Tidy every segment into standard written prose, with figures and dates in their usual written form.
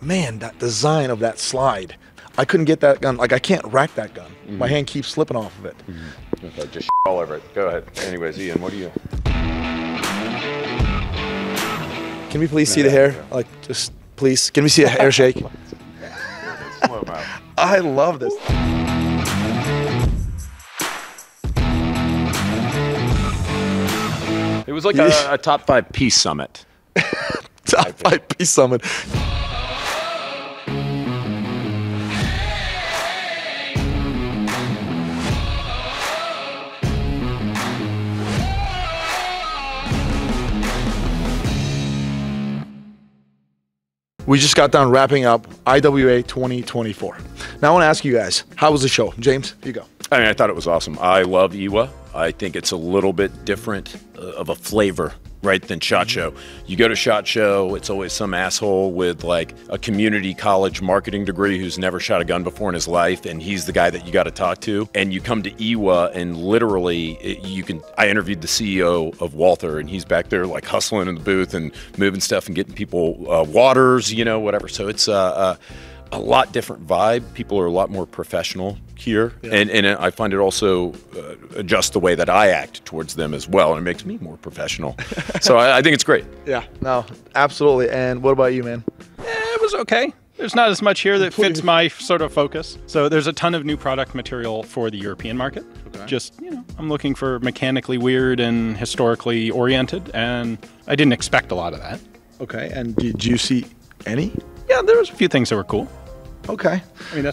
man, that design of that slide. I couldn't get that gun. Like, I can't rack that gun. My hand keeps slipping off of it. Okay, just all over it. Go ahead. Anyways, Ian, what do you? Can we please see the hair? Like, just please. Can we see a hair shake? Slow-mo. I love this. It was like a top 5 piece summit. Top 5 piece summit. We just got done wrapping up IWA 2024. Now I want to ask you guys, how was the show? James, you go. I mean, I thought it was awesome. I love IWA. I think it's a little bit different of a flavor, right, than SHOT Show. You go to SHOT Show, it's always some asshole with like a community college marketing degree who's never shot a gun before in his life, and he's the guy that you got to talk to. And you come to IWA, and literally, I interviewed the CEO of Walther, and he's back there like hustling in the booth and moving stuff and getting people waters, you know, whatever. So it's a lot different vibe. People are a lot more professional here, and I find it also adjusts the way that I act towards them as well, and it makes me more professional. So I think it's great. Yeah, no, absolutely. And what about you, man? It was okay. There's not as much here that fits my sort of focus. So there's a ton of new product material for the European market. Okay. Just, you know, I'm looking for mechanically weird and historically oriented, and I didn't expect a lot of that. Okay, and did you see any? Yeah, there was a few things that were cool. Okay. I mean,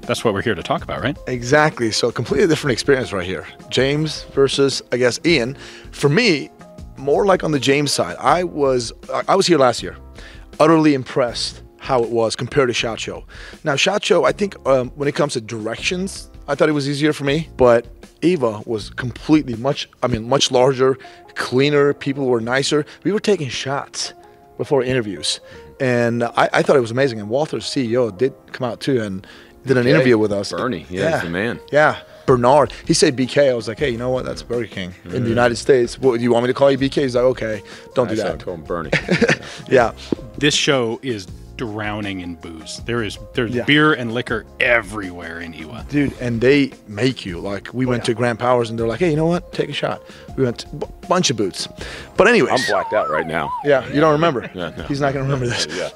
that's what we're here to talk about, right? Exactly. So completely different experience right here. James versus, I guess, Ian. For me, more like on the James side, I was here last year, utterly impressed how it was compared to SHOT Show. Now, SHOT Show, I think when it comes to directions, I thought it was easier for me, but IWA was completely much larger, cleaner. People were nicer. We were taking shots before interviews. And I thought it was amazing. And Walter's CEO did come out too and did an interview with us. Bernie, he's the man. Yeah, Bernard. He said BK. I was like, hey, you know what? That's Burger King in the United States. What, do you want me to call you BK? He's like, okay, don't do that. I call him Bernie. Yeah. This show is drowning in booze. There's beer and liquor everywhere in IWA. Dude, and they make you. Like, we went to Grand Powers and they're like, hey, you know what? Take a shot. We went to a bunch of boots. But anyways. I'm blacked out right now. Yeah, you don't remember. No. He's not going to remember this. Yeah.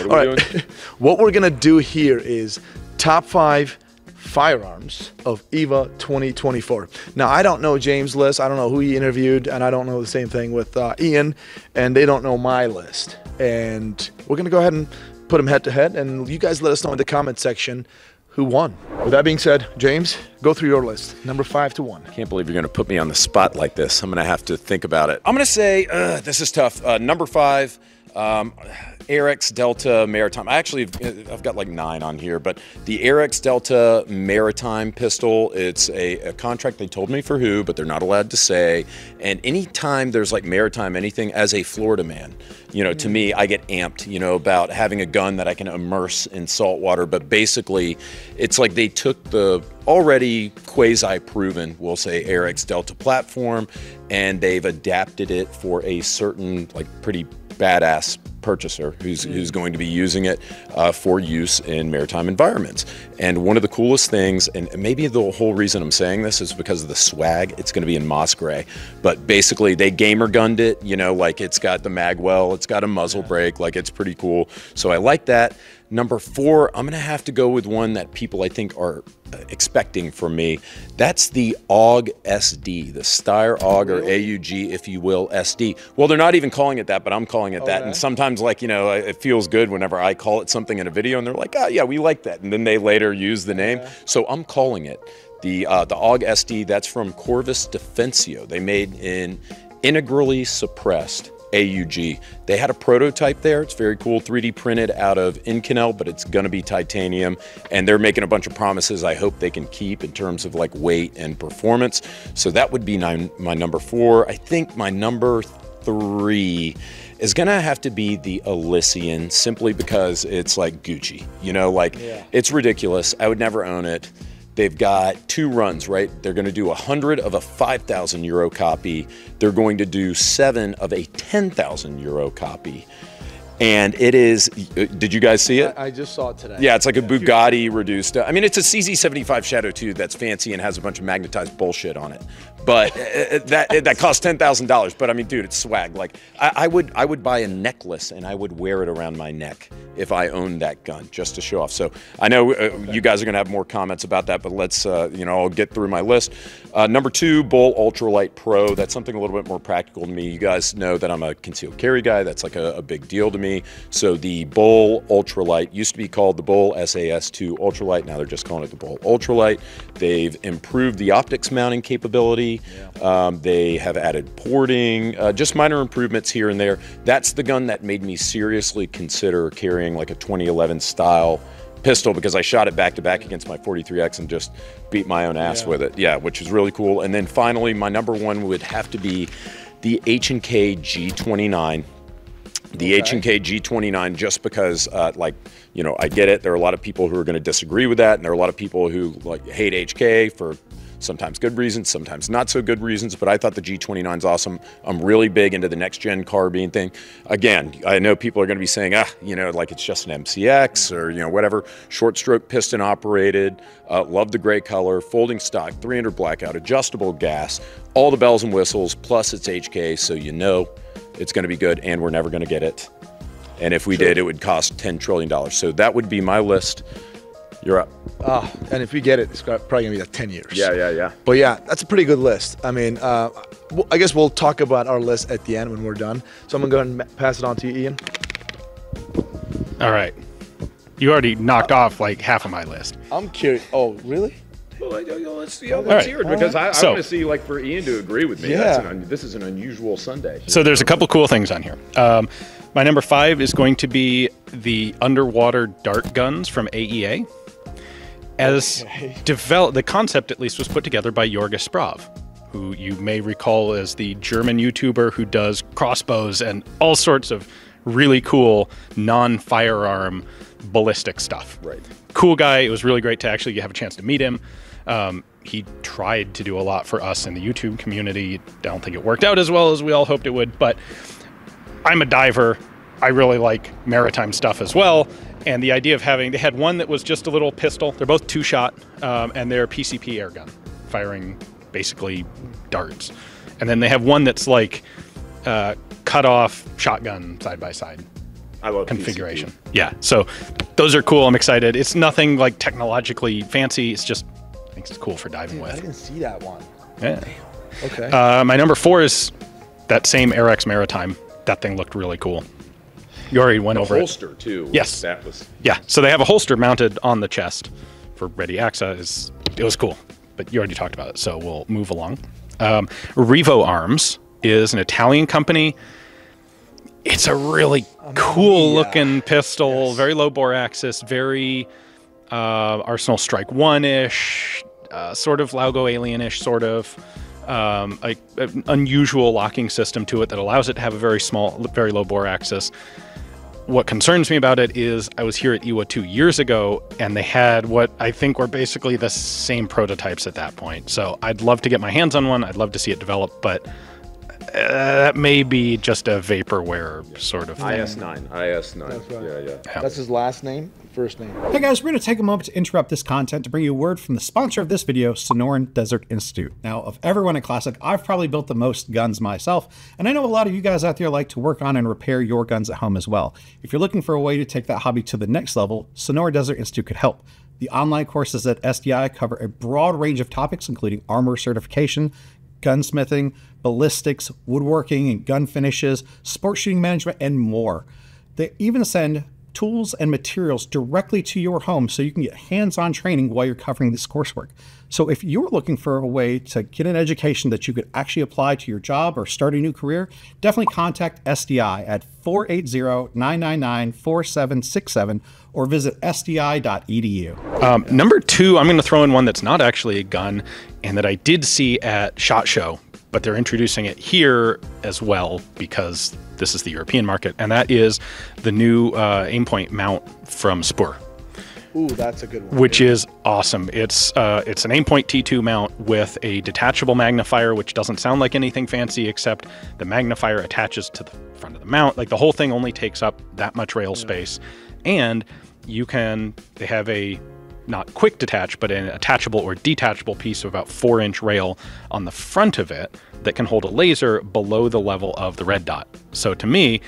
What are we doing? What we're going to do here is top 5 firearms of IWA 2024. Now, I don't know James' list. I don't know who he interviewed, and I don't know the same thing with Ian, and they don't know my list. And we're going to go ahead and put them head to head, and you guys let us know in the comment section who won. With that being said, James, go through your list, number 5 to 1. I can't believe you're going to put me on the spot like this. I'm going to have to think about it. I'm going to say, this is tough. Number 5, AirX Delta Maritime. I've got like 9 on here, but the AirX Delta Maritime pistol, it's a contract they told me for who, but they're not allowed to say. And anytime there's like maritime anything, as a Florida man, you know, to me, I get amped, you know, about having a gun that I can immerse in salt water. But basically, it's like they took the already quasi-proven, we'll say, AirX Delta platform, and they've adapted it for a certain, like, pretty badass purchaser who's going to be using it for use in maritime environments. And one of the coolest things, and maybe the whole reason I'm saying this is because of the swag, it's going to be in moss gray. But basically, they gamer gunned it, you know, like it's got the magwell, it's got a muzzle brake, like it's pretty cool. So I like that. Number 4, I'm going to have to go with one that people I think are expecting from me. That's the AUG SD, the Steyr AUG or AUG, if you will, SD. Well, they're not even calling it that, but I'm calling it that. And sometimes, like, you know, it feels good whenever I call it something in a video and they're like, oh, yeah, we like that. And then they later use the name. So I'm calling it the AUG SD. That's from Corvus Defensio. They made an integrally suppressed AUG. They had a prototype there. It's very cool, 3D printed out of Inconel, but it's gonna be titanium. And they're making a bunch of promises I hope they can keep in terms of like weight and performance. So that would be my number 4. I think my number 3 is gonna have to be the Elysian, simply because it's like Gucci, you know, like it's ridiculous. I would never own it. They've got 2 runs, right? They're going to do 100 of a 5,000 euro copy. They're going to do 7 of a 10,000 euro copy. And it is, did you guys see it? I just saw it today. Yeah, it's like a Bugatti reduced. I mean, it's a CZ75 Shadow 2 that's fancy and has a bunch of magnetized bullshit on it. But that costs $10,000. But I mean, dude, it's swag. Like I would buy a necklace and I would wear it around my neck if I owned that gun just to show off. So I know you guys are going to have more comments about that, but let's I'll get through my list. Number 2, Bull Ultralight Pro. That's something a little bit more practical to me. You guys know that I'm a concealed carry guy. That's like a big deal to me. So the Bull Ultralight used to be called the Bull SAS2 Ultralight. Now they're just calling it the Bull Ultralight. They've improved the optics mounting capability. Yeah. They have added porting, just minor improvements here and there. That's the gun that made me seriously consider carrying like a 2011 style pistol, because I shot it back to back against my 43X and just beat my own ass with it. Yeah, which is really cool. And then finally, my number 1 would have to be the H&K G29. The H&K G29, just because, I get it. There are a lot of people who are going to disagree with that, and there are a lot of people who hate HK for sometimes good reasons, sometimes not so good reasons, but I thought the G29 is awesome. I'm really big into the next-gen carbine thing. Again, I know people are going to be saying, it's just an MCX or, whatever. Short-stroke piston operated, love the gray color, folding stock, 300 blackout, adjustable gas, all the bells and whistles, plus it's HK, so it's going to be good, and we're never going to get it. And if we did, it would cost $10 trillion. So that would be my list. You're up. And if we get it, it's probably going to be like 10 years. Yeah. But yeah, that's a pretty good list. I mean, I guess we'll talk about our list at the end when we're done. So I'm going to go ahead and pass it on to you, Ian. All right. You already knocked off like half of my list. I'm curious. Oh, really? Well, let's hear it, because I want to see, for Ian to agree with me. Yeah. This is an unusual Sunday. So there's a couple cool things on here. My number 5 is going to be the underwater dart guns from AEA. The concept at least was put together by Jorgis Sprav, who you may recall as the German YouTuber who does crossbows and all sorts of really cool non-firearm ballistic stuff. Right. Cool guy. It was really great to actually have a chance to meet him. He tried to do a lot for us in the YouTube community. I don't think it worked out as well as we all hoped it would, but I'm a diver. I really like maritime stuff as well. And the idea of they had one that was just a little pistol. They're both 2-shot, and they're PCP air gun, firing basically darts. And then they have one that's cut off shotgun side by side. I love configuration. PCP. Yeah, so those are cool. I'm excited. It's nothing technologically fancy. It's just, I think it's cool for diving with. I didn't see that one. Yeah. Damn. Okay. My number 4 is that same Arex Maritime. That thing looked really cool. You already went over holster, it. too. Yes. That was. Yeah, so they have a holster mounted on the chest for ready access. It was cool, but you already talked about it, so we'll move along. Revo Arms is an Italian company. It's a really cool looking pistol, yes. Very low bore axis, very Arsenal Strike 1-ish, sort of Laugo Alien-ish, sort of. An unusual locking system to it that allows it to have a very small, very low bore axis. What concerns me about it is I was here at IWA 2 years ago, and they had what I think were basically the same prototypes at that point. So I'd love to get my hands on one. I'd love to see it develop, but that may be just a vaporware sort of thing. IS9. That's right. Yeah. That's his last name, first name. Hey guys, we're going to take a moment to interrupt this content to bring you a word from the sponsor of this video, Sonoran Desert Institute. Now, of everyone at Classic, I've probably built the most guns myself, and I know a lot of you guys out there like to work on and repair your guns at home as well. If you're looking for a way to take that hobby to the next level, Sonoran Desert Institute could help. The online courses at SDI cover a broad range of topics, including armor certification, gunsmithing, ballistics, woodworking and gun finishes, sport shooting management, and more. They even send tools and materials directly to your home so you can get hands-on training while you're covering this coursework. So if you're looking for a way to get an education that you could actually apply to your job or start a new career, definitely contact SDI at 480-999-4767 or visit sdi.edu. Number 2, I'm going to throw in one that's not actually a gun and that I did see at SHOT Show, but they're introducing it here as well because this is the European market, and that is the new aim point mount from Spur. Ooh, that's a good one. Which is awesome. It's an aim-point T2 mount with a detachable magnifier, which doesn't sound like anything fancy, except the magnifier attaches to the front of the mount. Like the whole thing only takes up that much rail space. And they have a not quick detach, but an attachable or detachable piece of about 4-inch rail on the front of it that can hold a laser below the level of the red dot. So to me,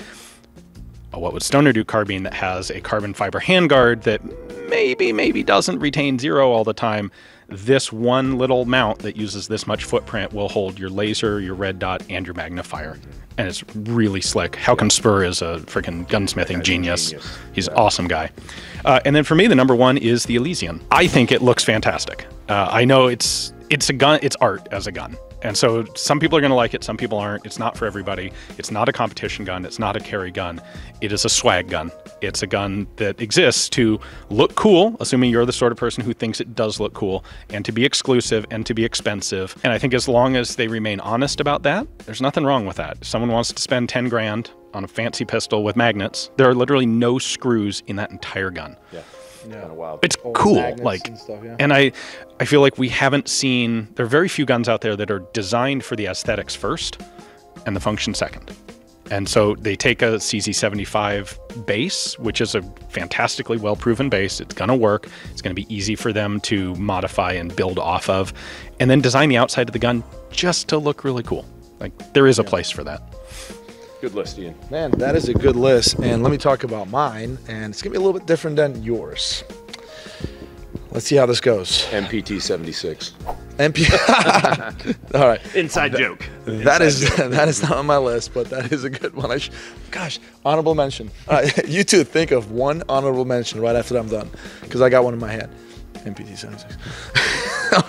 what would Stoner do carbine that has a carbon fiber handguard that maybe doesn't retain 0 all the time, this one little mount that uses this much footprint will hold your laser, your red dot, and your magnifier. And it's really slick. Halcon Spur is a freaking gunsmithing genius. He's an awesome guy. And then for me, the number one is the Elysian. I think it looks fantastic. I know it's a gun, it's art as a gun. And so some people are going to like it, some people aren't. It's not for everybody. It's not a competition gun. It's not a carry gun. It is a swag gun. It's a gun that exists to look cool, assuming you're the sort of person who thinks it does look cool, and to be exclusive and to be expensive. And I think as long as they remain honest about that, there's nothing wrong with that. If someone wants to spend 10 grand on a fancy pistol with magnets, there are literally no screws in that entire gun. Yeah. Kind of wild. It's cool, like, and, stuff, yeah. And I feel like we haven't seen. There are very few guns out there that are designed for the aesthetics first, and the function second. And so they take a CZ75 base, which is a fantastically well-proven base. It's going to work. It's going to be easy for them to modify and build off of, and then design the outside of the gun just to look really cool. Like there is a place for that. Good list, Ian. Man, that is a good list. And let me talk about mine. And it's going to be a little bit different than yours. Let's see how this goes. MPT 76. All right. Inside joke. That is not on my list, but that is a good one. Gosh, honorable mention. All right, you two think of one honorable mention right after I'm done, because I got one in my head. MPT 76.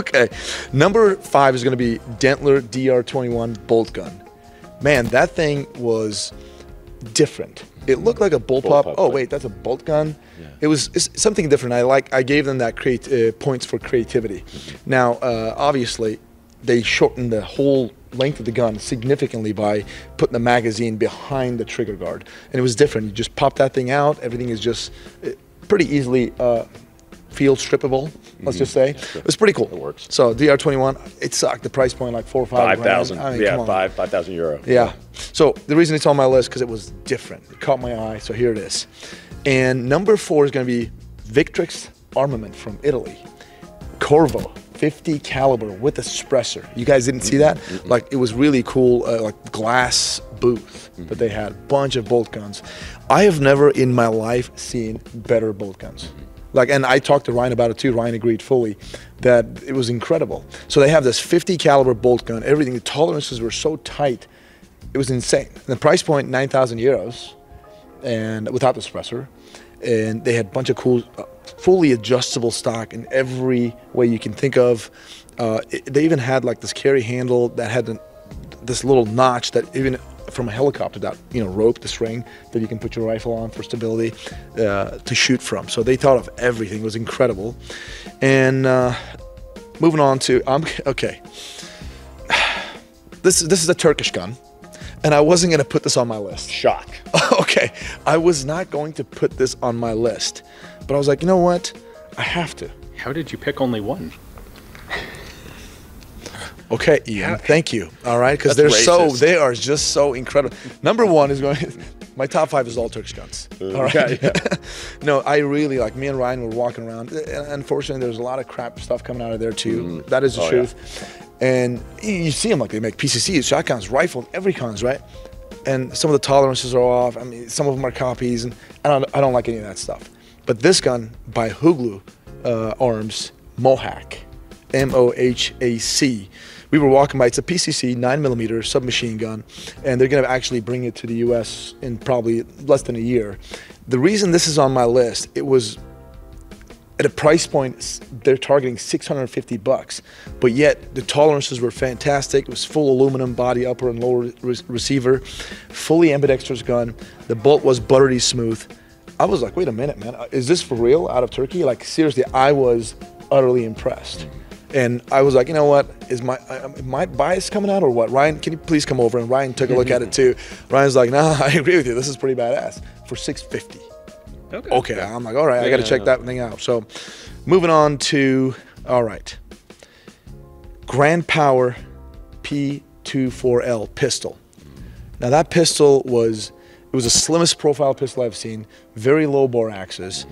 Okay. Number 5 is going to be Dentler DR21 bolt gun. Man, that thing was different. It looked like a bullpup. Oh wait, that's a bolt gun. Yeah. It's something different. I gave them that points for creativity. Now, obviously, they shortened the whole length of the gun significantly by putting the magazine behind the trigger guard, and it was different. You just pop that thing out. Everything is just pretty easily field strippable, let's just say. It was pretty cool. It works. So DR21, it sucked. The price point like 4 or 5 5,000. I mean, yeah, 5,000 euro. Yeah. So the reason it's on my list because it was different. It caught my eye. So here it is. And number 4 is going to be Victrix Armament from Italy. Corvo 50 caliber with a suppressor. You guys didn't see that? Like it was really cool, like glass booth that they had. Bunch of bolt guns. I have never in my life seen better bolt guns. Like, and I talked to Ryan about it too. Ryan agreed fully that it was incredible. So they have this 50 caliber bolt gun. Everything, the tolerances were so tight, it was insane. And the price point 9,000 euros, and without the suppressor. And they had a bunch of cool, fully adjustable stock in every way you can think of. They even had like this carry handle that had this little notch that even from a helicopter that rope, the string that you can put your rifle on for stability to shoot from. So they thought of everything. It was incredible. And moving on to okay. This is a Turkish gun, and I wasn't going to put this on my list. Shock. Okay, I was not going to put this on my list, but I was like, you know what? I have to. How did you pick only one? Okay, Ian, thank you. All right, because they are just so incredible. Number 1 is going. My top 5 is all Turkish guns. All right. Yeah. No, I really like. Me and Ryan were walking around. And unfortunately, there's a lot of crap stuff coming out of there too. That is the truth. Yeah. And you see them like they make PCCs, shotguns, rifles, every cons, right? And some of the tolerances are off. I mean, some of them are copies, and I don't like any of that stuff. But this gun by Huglu Arms, Mohawk, MOHAC. We were walking by. It's a PCC 9mm submachine gun, and they're going to actually bring it to the U.S. in probably less than a year. The reason this is on my list, it was at a price point they're targeting $650, but yet the tolerances were fantastic. It was full aluminum body, upper and lower receiver, fully ambidextrous gun. The bolt was buttery smooth. I was like, wait a minute, man, is this for real out of Turkey? Like seriously, I was utterly impressed. And I was like, you know what, is my bias coming out or what? Ryan, can you please come over? And Ryan took a look at it too. Ryan's like, nah, I agree with you. This is pretty badass for $650. Okay. I'm like, all right, I got to check that thing out. So moving on to, all right, Grand Power P24L pistol. Now that pistol was the slimmest profile pistol I've seen, very low bore axis.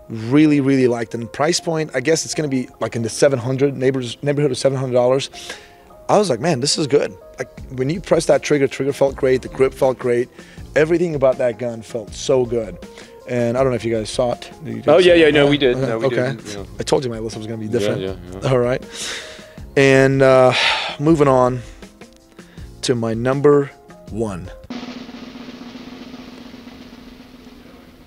Really, really liked it. And price point, I guess it's going to be like in the neighborhood of $700. I was like, man, this is good. Like when you press that trigger felt great, the grip felt great. Everything about that gun felt so good. And I don't know if you guys saw it. Oh, yeah, no, we did. No, we okay. did. Yeah. I told you my list was going to be different. Yeah. All right. And moving on to my number 1.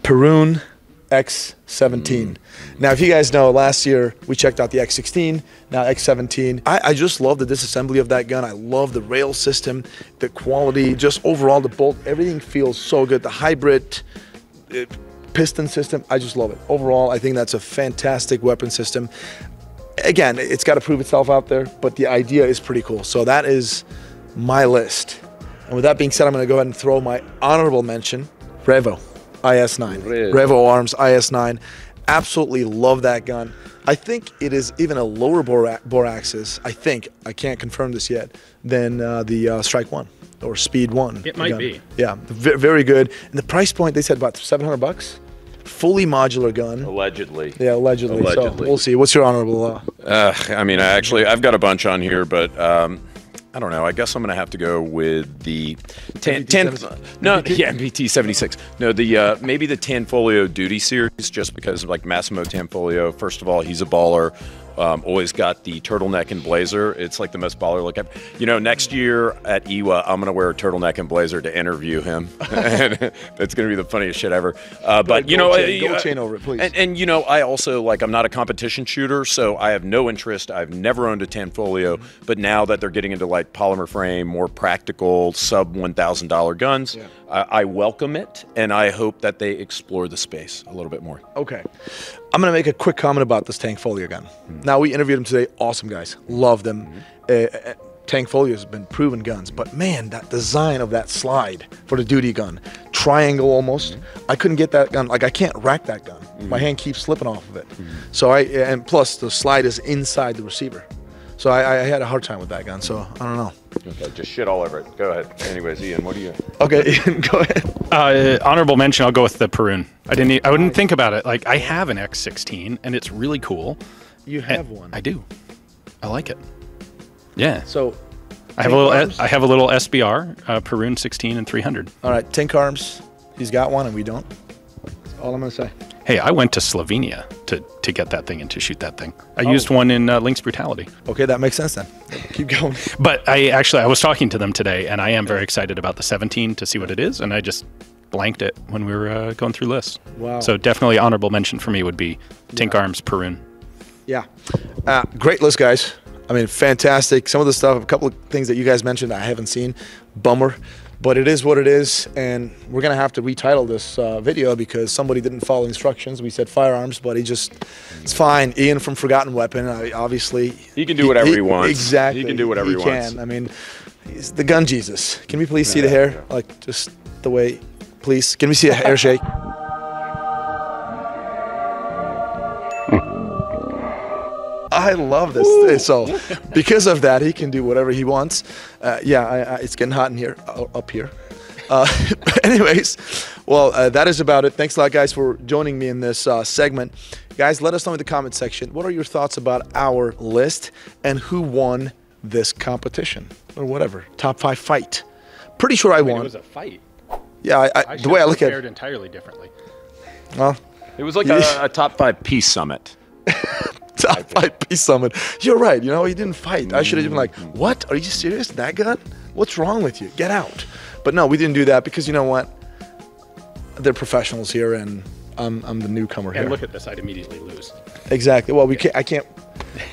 Perun X17. Now, if you guys know, last year we checked out the X16, now X17. I just love the disassembly of that gun. I love the rail system, the quality, just overall the bolt, everything feels so good. The hybrid piston system, I just love it. Overall, I think that's a fantastic weapon system. Again, it's got to prove itself out there, but the idea is pretty cool. So that is my list. And with that being said, I'm going to go ahead and throw my honorable mention, Revo IS9. Revo Arms IS9. Absolutely love that gun. I think it is even a lower bore axis, I can't confirm this yet, than the Strike 1 or Speed 1. It might be. Yeah, very good. And the price point, they said about $700. Fully modular gun. Allegedly. Yeah, allegedly. So we'll see. What's your honorable? I mean, I've got a bunch on here, but I don't know. I guess I'm going to have to go with the MBT-76. No, the maybe the Tanfoglio Duty series, just because like Massimo Tanfoglio. First of all, he's a baller. Always got the turtleneck and blazer. It's like the most baller look ever. You know, next year at IWA, I'm going to wear a turtleneck and blazer to interview him. And that's going to be the funniest shit ever. But, you know, gold chain over it, please. And, you know, I also, like, I'm not a competition shooter, so I have no interest. I've never owned a Tanfoglio. But now that they're getting into, like, polymer frame, more practical, sub-$1,000 guns, I welcome it, and I hope that they explore the space a little bit more. Okay. I'm going to make a quick comment about this Tanfoglio gun. Now, we interviewed them today. Awesome guys. Love them. Tanfoglio has been proven guns, but man, that design of that slide for the duty gun, triangle almost, I couldn't get that gun. Like, I can't rack that gun. My hand keeps slipping off of it. So and plus the slide is inside the receiver. So I had a hard time with that gun, so I don't know. Okay, just shit all over it. Go ahead. Anyways, Ian, what do you? Okay, Ian, go ahead. Honorable mention, I'll go with the Perun. I wouldn't think about it. Like, I have an X16, and it's really cool. You have one? I do. I like it. Yeah. So I have a little SBR, Perun 16 and 300. All right, Tank Arms, he's got one and we don't. That's all I'm gonna say. Hey, I went to Slovenia to get that thing and to shoot that thing. I used one in Lynx Brutality. Okay, that makes sense then. Keep going. But I was talking to them today, and I am very excited about the 17 to see what it is, and I just blanked it when we were going through lists. Wow. So definitely honorable mention for me would be Tank Arms Perun. Yeah. Great list, guys. I mean, fantastic. Some of the stuff, a couple of things that you guys mentioned I haven't seen. Bummer. But it is what it is, and we're going to have to retitle this video because somebody didn't follow instructions. We said firearms, but it's fine. Ian from Forgotten Weapon, obviously. He can do whatever he wants. Exactly. He can do whatever he wants. I mean, he's the gun Jesus. Can we please see the hair? Like, just the way, please. Can we see a hair shake? I love this. So because of that, he can do whatever he wants. It's getting hot in here, up here. Anyways, well, that is about it. Thanks a lot, guys, for joining me in this segment. Guys, let us know in the comment section, what are your thoughts about our list and who won this competition or whatever, top 5 fight. Pretty sure I won. It was a fight. Yeah, the way I look at it. Entirely differently. Well, it was like a top 5 peace summit. Top 5 peace summit. You're right. You know, he didn't fight. I should have been like, what? Are you serious? That gun? What's wrong with you? Get out. But no, we didn't do that because you know what? They're professionals here, and I'm the newcomer here. And look at this. I'd immediately lose. Exactly. Well,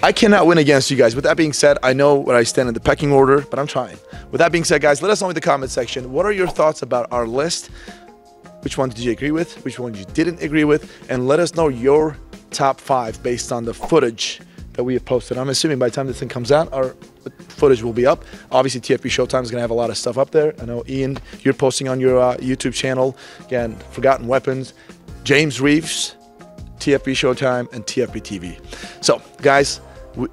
I cannot win against you guys. With that being said, I know where I stand in the pecking order, but I'm trying. With that being said, guys, let us know in the comment section. What are your thoughts about our list? Which one did you agree with? Which one you didn't agree with? And let us know your top 5 based on the footage that we have posted. I'm assuming by the time this thing comes out, our footage will be up. Obviously, TFB Showtime is going to have a lot of stuff up there. I know, Ian, you're posting on your YouTube channel. Again, Forgotten Weapons. James Reeves, TFB Showtime, and TFBTV. So, guys,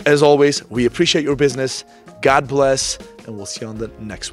as always, we appreciate your business. God bless, and we'll see you on the next one.